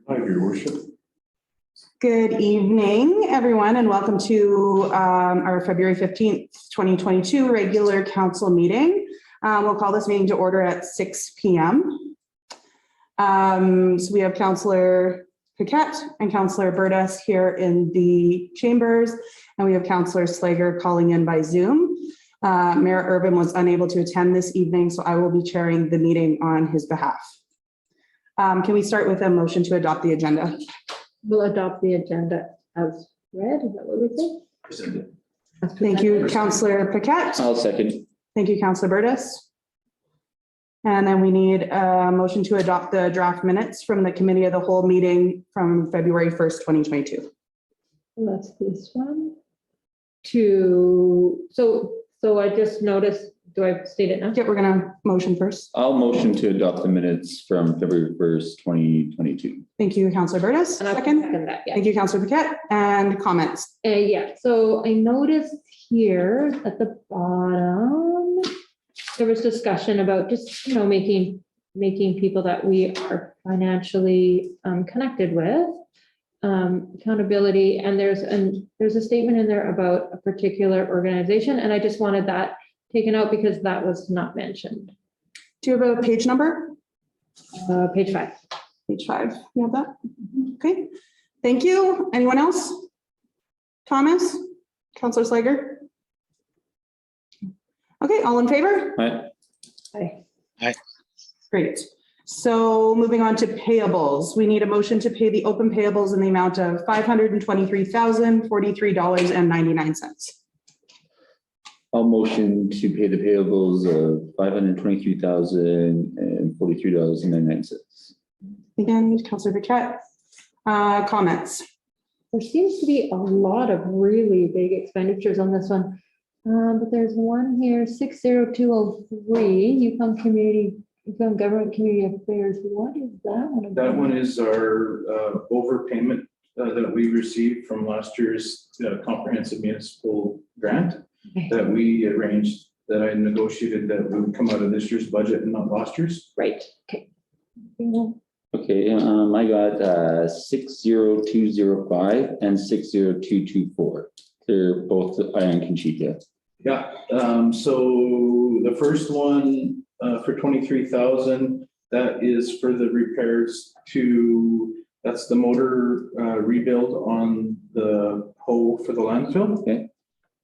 Hi, Your Worship. Good evening, everyone, and welcome to our February 15th, 2022 regular council meeting. We'll call this meeting to order at 6 p.m. So we have Councillor Paquette and Councillor Burtis here in the chambers, and we have Councillor Slager calling in by Zoom. Mayor Urban was unable to attend this evening, so I will be chairing the meeting on his behalf. Can we start with a motion to adopt the agenda? We'll adopt the agenda as read. Is that what we say? Presented. Thank you, Councillor Paquette. I'll second. Thank you, Councillor Burtis. And then we need a motion to adopt the draft minutes from the committee of the whole meeting from February 1st, 2022. That's this one. So I just noticed, do I state it now? Yeah, we're gonna motion first. I'll motion to adopt the minutes from February 1st, 2022. Thank you, Councillor Burtis. And I Second. second that, yeah. Thank you, Councillor Paquette. And comments. Yeah, so I noticed here at the bottom, there was discussion about just, making people that we are financially connected with, accountability, and there's a statement in there about a particular organization, and I just wanted that taken out because that was not mentioned. Do you have a page number? Page 5. Page 5. You have that? Okay. Thank you. Anyone else? Thomas? Councillor Slager? Okay, all in favor? Aye. Hi. Great. So moving on to payables, we need a motion to pay the open payables in the amount of $523,043.99. I'll motion to pay the payables of $523,043.99. Again, Councillor Paquette. Comments? There seems to be a lot of really big expenditures on this one. But there's one here, 60203, Yukon Government Community Affairs. What is that one about? That one is our overpayment that we received from last year's comprehensive municipal grant Okay. that we arranged, that I negotiated that would come out of this year's budget and not last year's. Right, okay. Okay, I got 60205 and 60224. They're both Iron Conchita. Yeah, so the first one for 23,000, that is for the repairs to, that's the motor rebuild on the hoe for the landfill. Okay.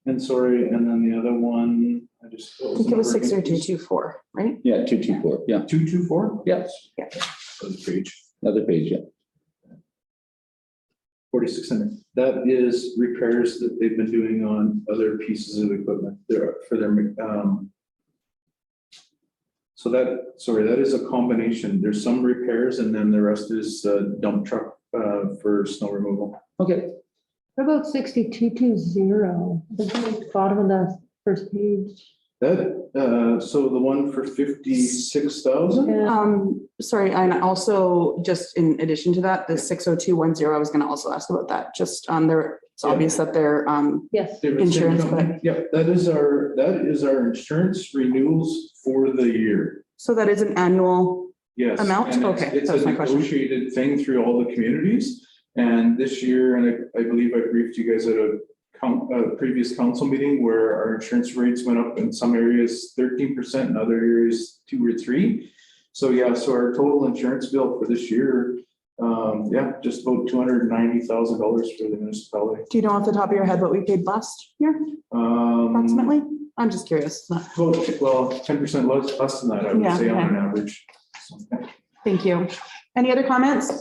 And sorry, and then the other one, I think it was 60224, right? Yeah, 224. Yeah. 224? Yes. Yeah. Other page, Another page. Yeah. 4,600. That is repairs that they've been doing on other pieces of equipment there for their, so that, sorry, that is a combination. There's some repairs and then the rest is dump truck for snow removal. Okay. What about 6220? The very bottom of the first page. That, so the one for 56,000? Yeah. Sorry, and also just in addition to that, the 60210, I was going to also ask about that. Just on their, it's obvious that they're Yes, Insurance, Yep, that is our insurance renewals for the year. so that is an annual. Yes. Amount? And Okay, It's that's a my question. negotiated thing through all the communities. And this year, and I believe I briefed you guys at a previous council meeting where our insurance rates went up in some areas 13%, in other areas 2 or 3. So yeah, so our total insurance bill for this year, just about $290,000 for the municipality. Do you know off the top of your head what we paid last year approximately? I'm just curious. Well, 10% less than that, I would Yeah, say on okay. an average. So, Thank you. Any other comments?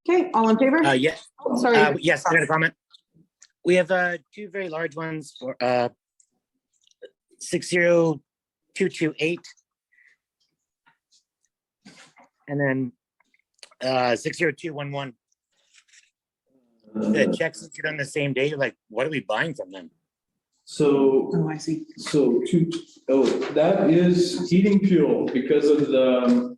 Okay, all in favor? Yes, Sorry. yes, I got a comment. We have two very large ones for 60228 and then 60211. The checks issued on the same day. You're like, what are we buying from them? So Oh, I see. that is heating fuel because of the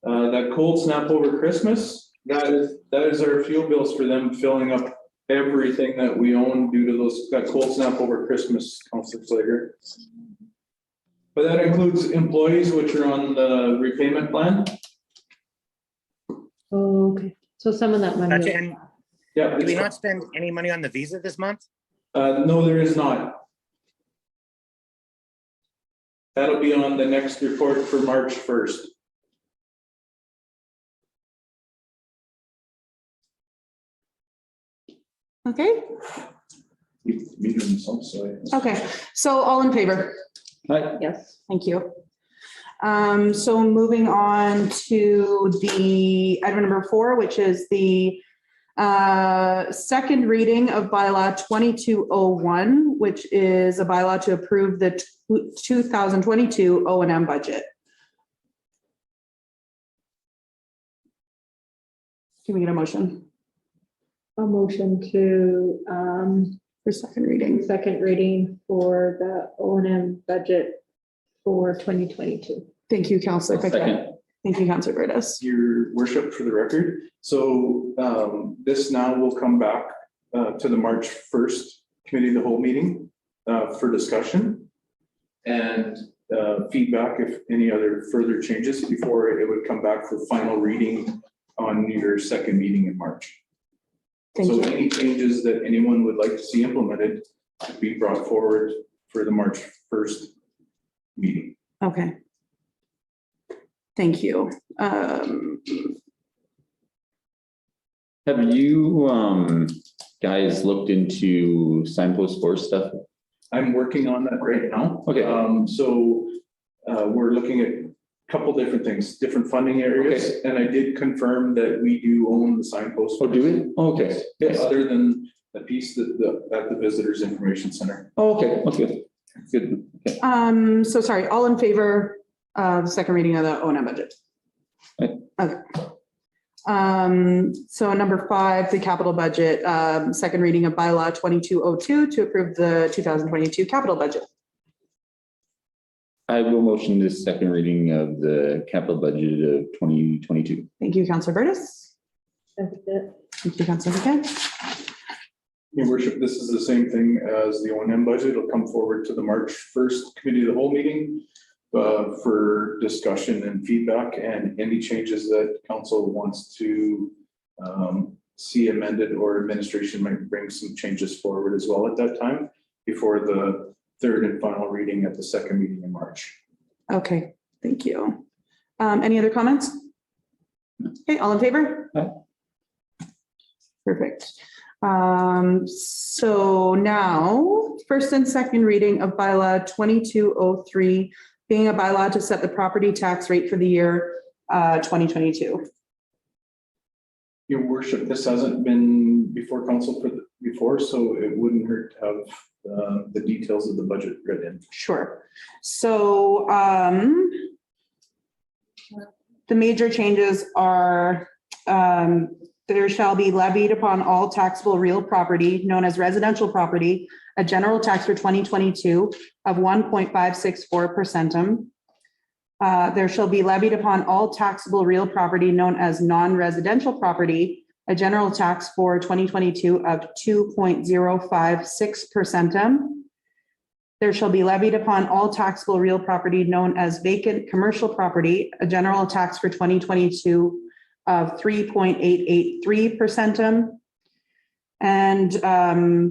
that cold snap over Christmas. That is our fuel bills for them filling up everything that we own due to that cold snap over Christmas, Councilor Slager. But that includes employees which are on the repayment plan. So some of that money. Gotcha. will- And Yeah. did we it's not spend any money on the visa this month? No, there is not. That'll be on the next report for March 1st. Okay, Meeting also. okay. So all in favor? Hi, Yes. Thank you. So moving on to the item number 4, which is the second reading of bylaw 2201, which is a bylaw to approve the 2022 O&M budget. Can we get a motion A motion to, for second reading? second reading for the O and M budget for 2022. Thank you, Councillor Pickett. second. Thank you, Councillor Burtis. Your worship, for the record. So this now will come back to the March 1st committee of the whole meeting for discussion and feedback if any other further changes before it would come back for final reading on your second meeting in March. Thank So you. any changes that anyone would like to see implemented could be brought forward for the March 1st meeting. Okay. Thank you. Have you, guys looked into signpost sports stuff? I'm working on that right now. Okay. So we're looking at a couple different things, different funding areas. And I did confirm that we do own the signpost. Oh, do we? Okay. Yes. Other than the piece that at the Visitors Information Center. Oh, okay, that's good. Good. Okay. So sorry, all in favor of second reading of the O&M budget? Aye. Okay. So number 5, the capital budget, second reading of bylaw 2202 to approve the 2022 capital budget. I will motion this second reading of the capital budget of 2022. Thank you, Councillor Burtis. That's it. Thank you, Councillor Pickett. Your worship, this is the same thing as the O&M budget. It'll come forward to the March 1st committee of the whole meeting for discussion and feedback and any changes that council wants to see amended or administration might bring some changes forward as well at that time before the third and final reading at the second meeting in March. Okay, thank you. Any other comments? Okay, all in favor? Aye. Perfect. So now, first and second reading of bylaw 2203, being a bylaw to set the property tax rate for the year 2022. Your worship, this hasn't been before council before, so it wouldn't hurt to have the details of the budget read in. Sure. So the major changes are there shall be levied upon all taxable real property known as residential property, a general tax for 2022 of 1.564%. There shall be levied upon all taxable real property known as non-residential property, a general tax for 2022 of 2.056%. There shall be levied upon all taxable real property known as vacant commercial property, a general tax for 2022 of 3.883%. And that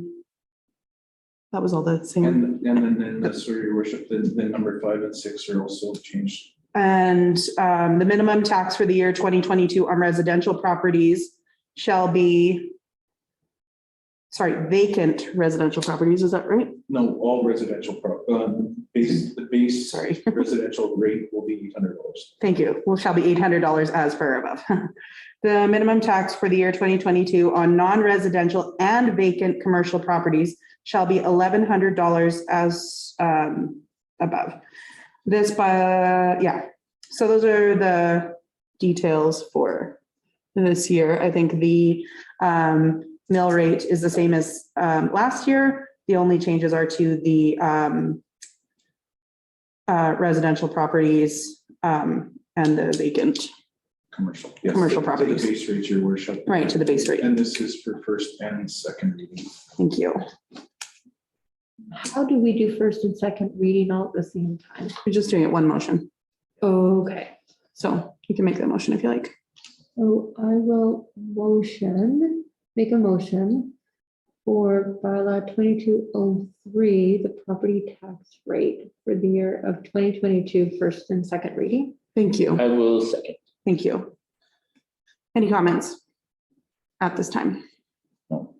was all the same. And then that's where your worship, then number 5 and 6 are also changed. And the minimum tax for the year 2022 on residential properties shall be, vacant residential properties, is that right? No, all residential, the base Sorry. residential rate will be $800. Thank you. Well, shall be $800 as per above. The minimum tax for the year 2022 on non-residential and vacant commercial properties shall be $1,100 as above. This so those are the details for this year. I think the mill rate is the same as last year. The only changes are to the residential properties and the vacant, Commercial. Yes, Commercial to properties. the base rate, your worship. right, to the base rate. And this is for first and second reading. Thank you. How do we do first and second reading all at the same time? We're just doing it one motion. Okay. So you can make that motion if you like. So I will make a motion for bylaw 2203, the property tax rate for the year of 2022, first and second reading. Thank you. I will second. Thank you. Any comments at this time? No.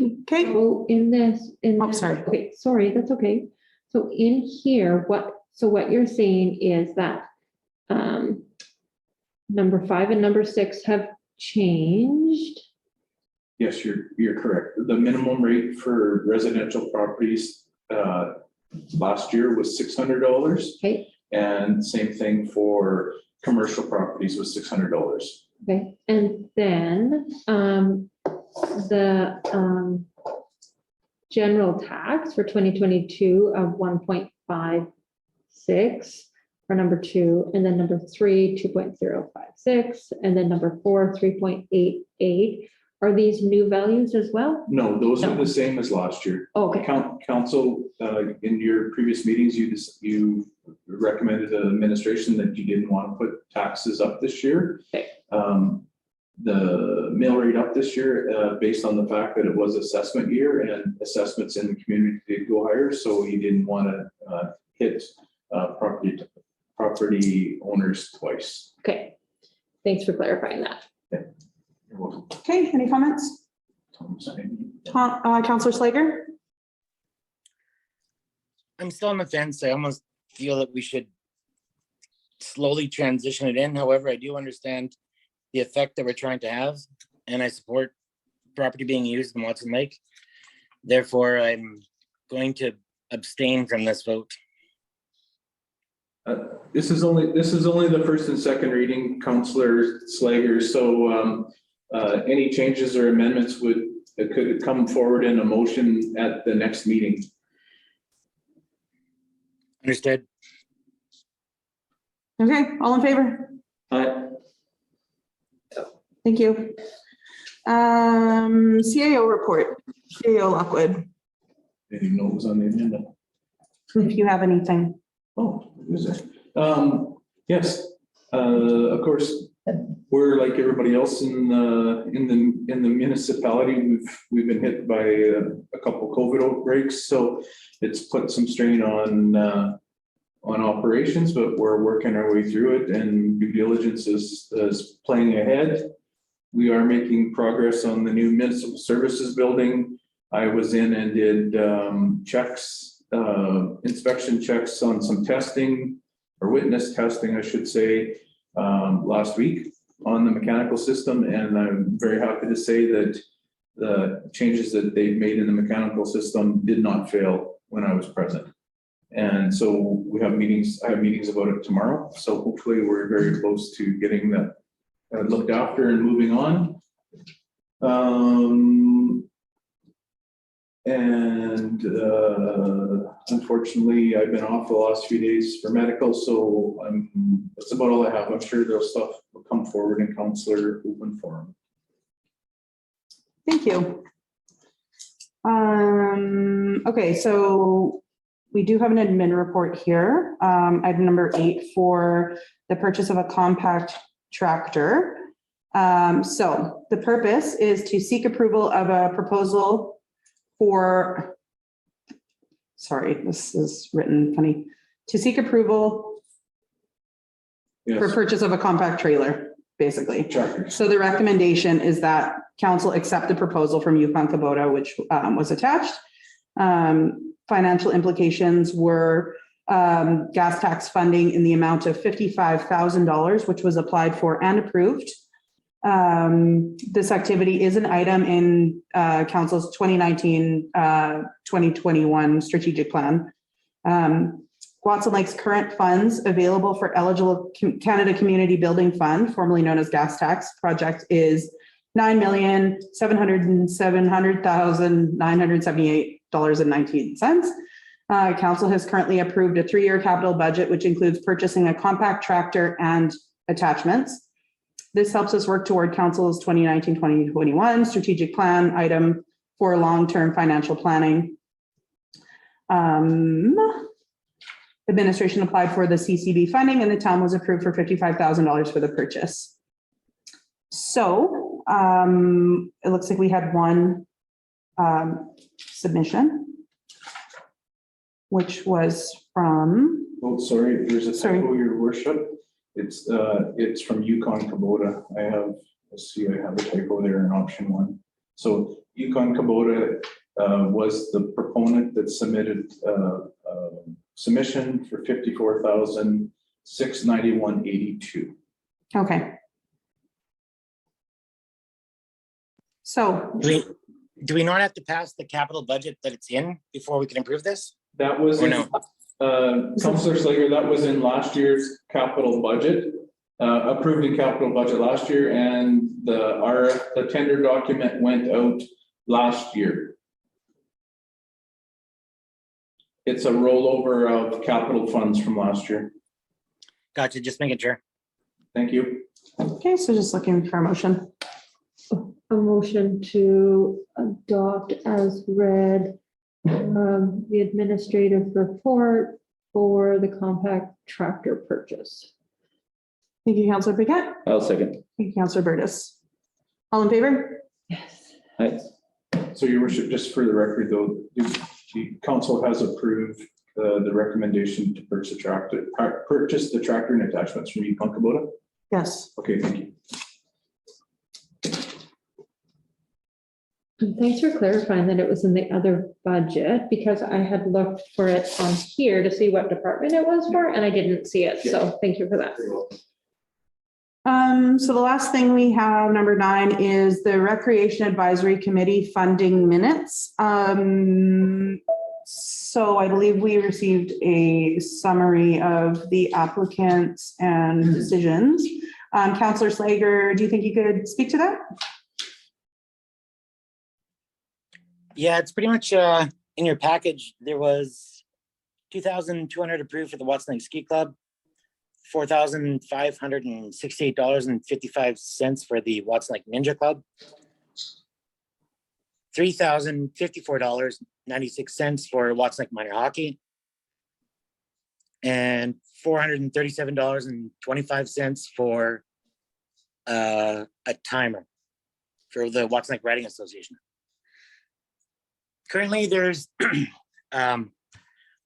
Okay, So Oh, sorry. Okay, sorry, that's okay. So in here, what you're saying is that number 5 and number 6 have changed. Yes, you're correct. The minimum rate for residential properties last year was $600. Okay, And same thing for commercial properties was $600. okay. And then the general tax for 2022 of 1.56 for number 2, and then number 3, 2.056, and then number 4, 3.88. Are these new values as well? No, those are No. the same as last year. Okay, Council, in your previous meetings, you recommended the administration that you didn't want to put taxes up this year. Okay. The mill rate up this year, based on the fact that it was assessment year and assessments in the community did go higher, so you didn't want to hit property owners twice. okay. Thanks for clarifying that. You're welcome. okay, any comments? Counselor Slager? I'm still on the fence. I almost feel that we should slowly transition it in. However, I do understand the effect that we're trying to have, and I support property being used in Watson Lake. Therefore, I'm going to abstain from this vote. This is only the first and second reading, Councillor Slager, so any changes or amendments could come forward in a motion at the next meeting. Understood? Okay, all in favor? Thank you. CAO report, CAO Lockwood, Didn't even know it was on the agenda. if you have anything. Oh, is it? Yes, of course, we're like everybody else in the municipality. We've been hit by a couple COVID outbreaks, so it's put some strain on operations, but we're working our way through it, and due diligence is playing ahead. We are making progress on the new municipal services building. I was in and did inspection checks on some testing, or witness testing, I should say, last week on the mechanical system. And I'm very happy to say that the changes that they've made in the mechanical system did not fail when I was present. And so I have meetings about it tomorrow. So hopefully we're very close to getting that looked after and moving on. Unfortunately, I've been off the last few days for medical, so that's about all I have. I'm sure there'll stuff will come forward in councillor open forum. Thank you. Okay, so we do have an admin report here. Item number 8 for the purchase of a compact tractor. So the purpose is to seek approval of a proposal for, sorry, this is written funny, to seek approval for Yes, purchase of a compact trailer, basically. tractors. So the recommendation is that council accept the proposal from Yukon Kubota, which was attached. Financial implications were gas tax funding in the amount of $55,000, which was applied for and approved. This activity is an item in council's 2019-2021 strategic plan. Watson Lake's current funds available for eligible Canada Community Building Fund, formerly known as gas tax project, is $9,700,978.19. Council has currently approved a 3-year capital budget, which includes purchasing a compact tractor and attachments. This helps us work toward council's 2019-2021 strategic plan item for long-term financial planning. Administration applied for the CCB funding and the town was approved for $55,000 for the purchase. So it looks like we had one submission, which was from, Oh, sorry, there's a Sorry. typo, your worship. It's from Yukon Kubota. Let's see, I have a typo there in option 1. So Yukon Kubota was the proponent that submitted submission for $54,691.82. okay. So, Do we not have to pass the capital budget that it's in before we can approve this? That was, Or no? Councillor Slager, that was in last year's capital budget, approved in capital budget last year, and the tender document went out last year. It's a rollover of capital funds from last year. Gotcha, just making sure. Thank you. okay, so just looking for a motion. A motion to adopt as read the administrative report for the compact tractor purchase. Thank you, Councillor Paquette. I'll second. Thank you, Councillor Burgess. All in favor? Yes. Aye. So your worship, just for the record though, the council has approved the recommendation to purchase the tractor and attachments from Yukon Kubota. Yes. Okay, thank you. And thanks for clarifying that it was in the other budget, because I had looked for it on here to see what department it was for, and I didn't see it, so thank you for that. So the last thing we have, number 9, is the Recreation Advisory Committee funding minutes. So I believe we received a summary of the applicants and decisions. Councillor Slager, do you think you could speak to that? Yeah, it's pretty much in your package. There was 2,200 approved for the Watson Lake Ski Club, $4,568.55 for the Watson Lake Ninja Club, $3,054.96 for Watson Lake Minor Hockey, and $437.25 for a timer for the Watson Lake Riding Association. Currently, there's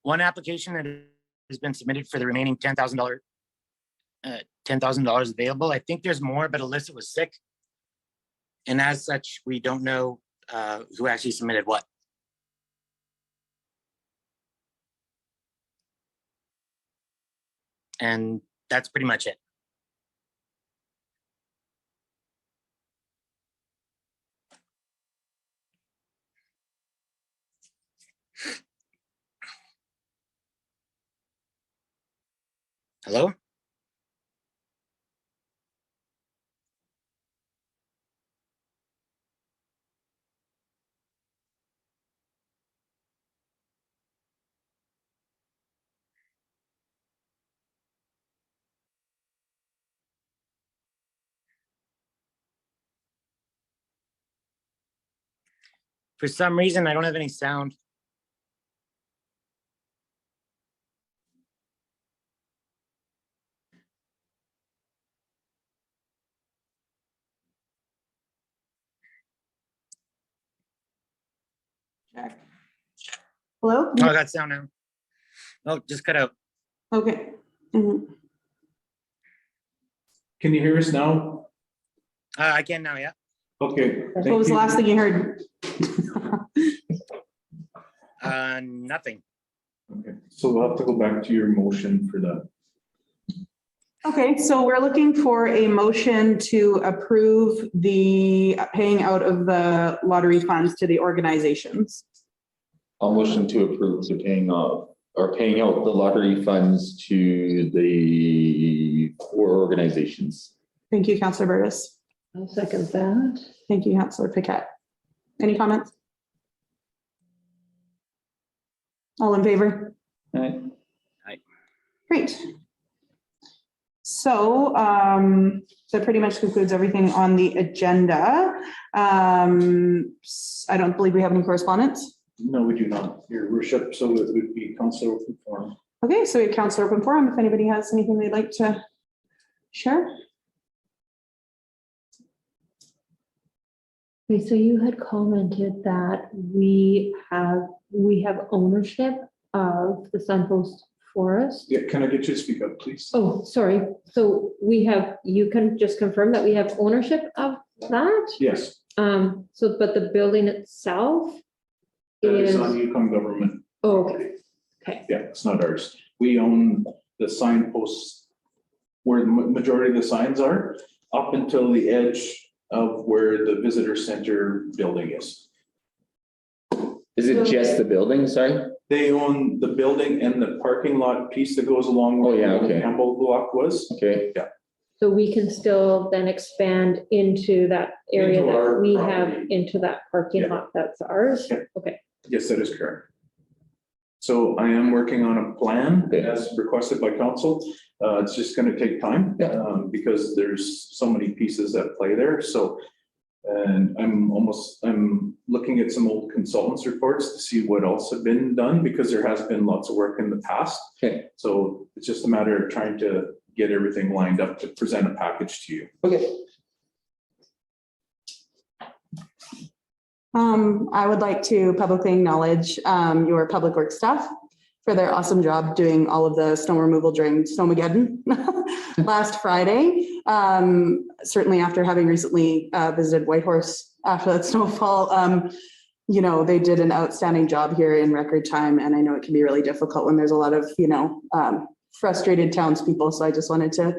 one application that has been submitted for the remaining $10,000 available. I think there's more, but Alyssa was sick. And as such, we don't know who actually submitted what. And that's pretty much it. Hello? For some reason, I don't have any sound. Check. Hello? Oh, I got sound now. Oh, just cut out. Okay. Mhm. Can you hear us now? I can now, yeah. Okay. What was the last thing you heard? Nothing. Okay, so we'll have to go back to your motion for that. Okay, so we're looking for a motion to approve the paying out of the lottery funds to the organizations. I'll motion to approve the paying out the lottery funds to the 4 organizations. Thank you, Councillor Burgess. I'll second that. Thank you, Councillor Paquette. Any comments? All in favor? Aye. Great. So that pretty much concludes everything on the agenda. I don't believe we have any correspondence. No, we do not, your worship, so it would be council open forum. Okay, so we have council open forum. If anybody has anything they'd like to share. Okay, so you had commented that we have ownership of the Sunpost Forest. Yeah, can I get you to speak up, please? Oh, sorry. So you can just confirm that we have ownership of that? Yes, So, but the building itself that is is, on Yukon government. oh, okay, Yeah, it's not ours. We own the signposts where the majority of the signs are, up until the edge of where the visitor center building is. Is it just the building, sorry? They own the building and the parking lot piece that goes along. Oh, yeah, where the okay. Campbell block was. Okay, so we can still then expand into that area Into that our we have property. into that parking Yeah. lot that's ours? Yeah. Okay, Yes, that is correct. So I am working on a plan Okay. as requested by council. It's just gonna take time. Yeah. Because there's so many pieces at play there, so. And I'm looking at some old consultants reports to see what else have been done, because there has been lots of work in the past. okay, So it's just a matter of trying to get everything lined up to present a package to you. okay. I would like to publicly acknowledge your public works staff for their awesome job doing all of the snow removal during Snowmageddon last Friday. Certainly after having recently visited Whitehorse after that snowfall, you know, they did an outstanding job here in record time. And I know it can be really difficult when there's a lot of, you know, frustrated townspeople. So I just wanted to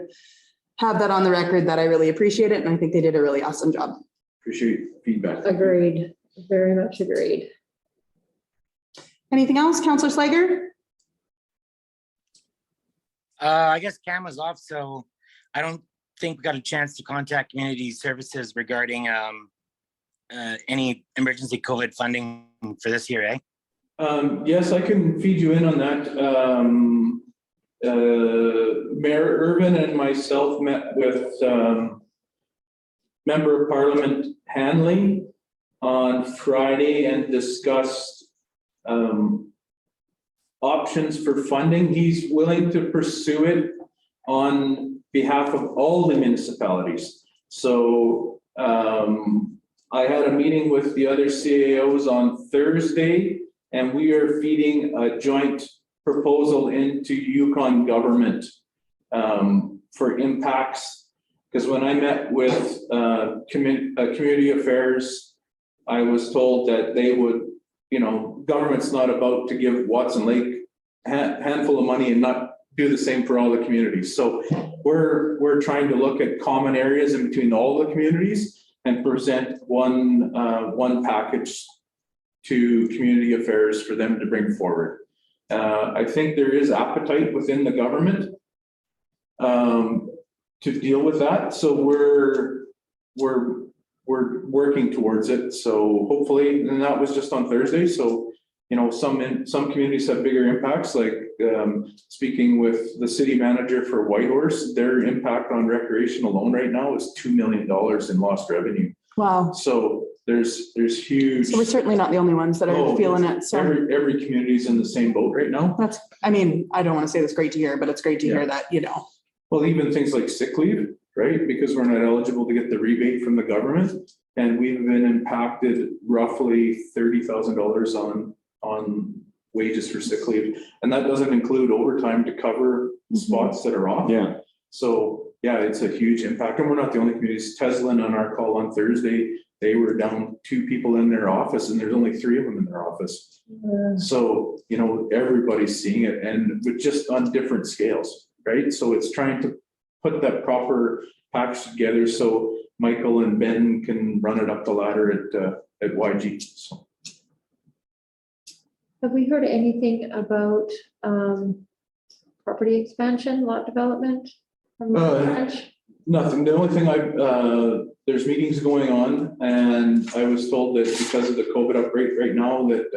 have that on the record that I really appreciate it. And I think they did a really awesome job. Appreciate feedback. agreed, very much agreed. Anything else, Councillor Slager? I guess camera's off, so I don't think we got a chance to contact community services regarding any emergency COVID funding for this year, eh? Yes, I can feed you in on that. Mayor Irvin and myself met with Member of Parliament Hanley on Friday and discussed options for funding. He's willing to pursue it on behalf of all the municipalities. So I had a meeting with the other CAOs on Thursday, and we are feeding a joint proposal into Yukon government for impacts. Because when I met with community affairs, I was told that they would, you know, government's not about to give Watson Lake a handful of money and not do the same for all the communities. So we're trying to look at common areas in between all the communities and present one package to community affairs for them to bring forward. I think there is appetite within the government to deal with that. So we're working towards it. So hopefully, and that was just on Thursday. So, you know, some communities have bigger impacts, like speaking with the city manager for Whitehorse, their impact on recreation alone right now is $2 million in lost revenue. Wow. So there's huge. So we're certainly not the only ones that are Oh, feeling it. So Every community's in the same boat right now. that's, I mean, I don't want to say that's great to hear, but it's great to hear that, you know. Well, even things like sick leave, right? Because we're not eligible to get the rebate from the government. And we've been impacted roughly $30,000 on wages for sick leave. And that doesn't include overtime to cover spots that are off. Yeah, So yeah, it's a huge impact. And we're not the only communities. Teslin on our call on Thursday, they were down 2 people in their office and there's only 3 of them in their office. So, you know, everybody's seeing it and with just on different scales, right? So it's trying to put that proper package together so Michael and Ben can run it up the ladder at YG. So. Have we heard anything about property expansion, lot development? From Lot Ranch? Nothing. The only thing there's meetings going on and I was told that because of the COVID outbreak right now that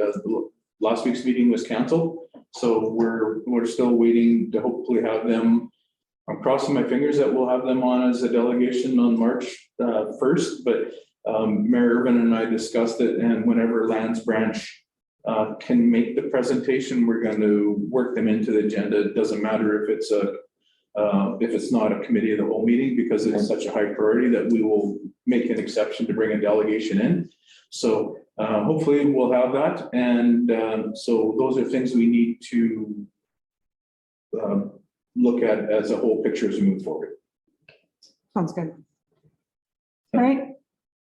last week's meeting was canceled. So we're still waiting to hopefully have them. I'm crossing my fingers that we'll have them on as a delegation on March 1st, but Mayor Irvin and I discussed it, and whenever Lands Branch can make the presentation, we're going to work them into the agenda. It doesn't matter if it's a if it's not a committee of the whole meeting, because it's such a high priority that we will make an exception to bring a delegation in. So hopefully we'll have that. And so those are things we need to look at as a whole picture as we move forward. Sounds good. All right,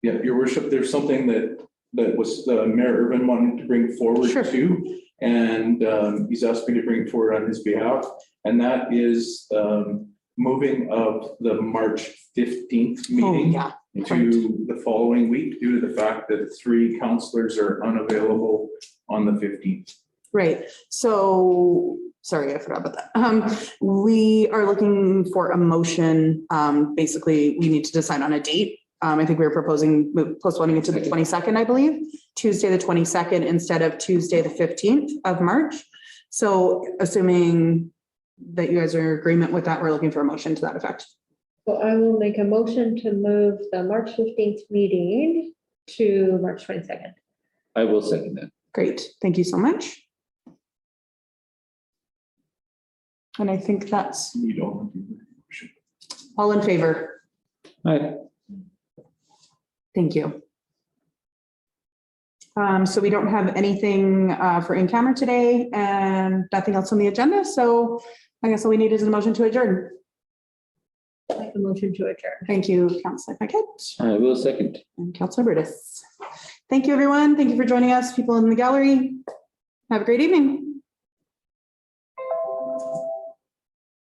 Yeah, your worship, there's something that was Mayor Irvin wanted to bring forward Sure. too. And he's asked me to bring it forward on his behalf. And that is moving of the March 15th oh, meeting yeah, to the following week due to the fact that 3 counselors are unavailable on the 15th. right. So, sorry, I forgot about that. We are looking for a motion. Basically, we need to decide on a date. I think we were proposing postponing it to the 22nd, I believe, Tuesday, the 22nd, instead of Tuesday, the 15th of March. So assuming that you guys are in agreement with that, we're looking for a motion to that effect. So I will make a motion to move the March 15th meeting to March 22nd. I will second that. Great, thank you so much. And I think that's You don't. have to- all in favor. Aye. Thank you. So we don't have anything for in camera today and nothing else on the agenda. So I guess all we need is a motion to adjourn. Make a motion to adjourn. Thank you, Councilor Paquette I will second. and Councilor Burtis. Thank you, everyone. Thank you for joining us, people in the gallery. Have a great evening.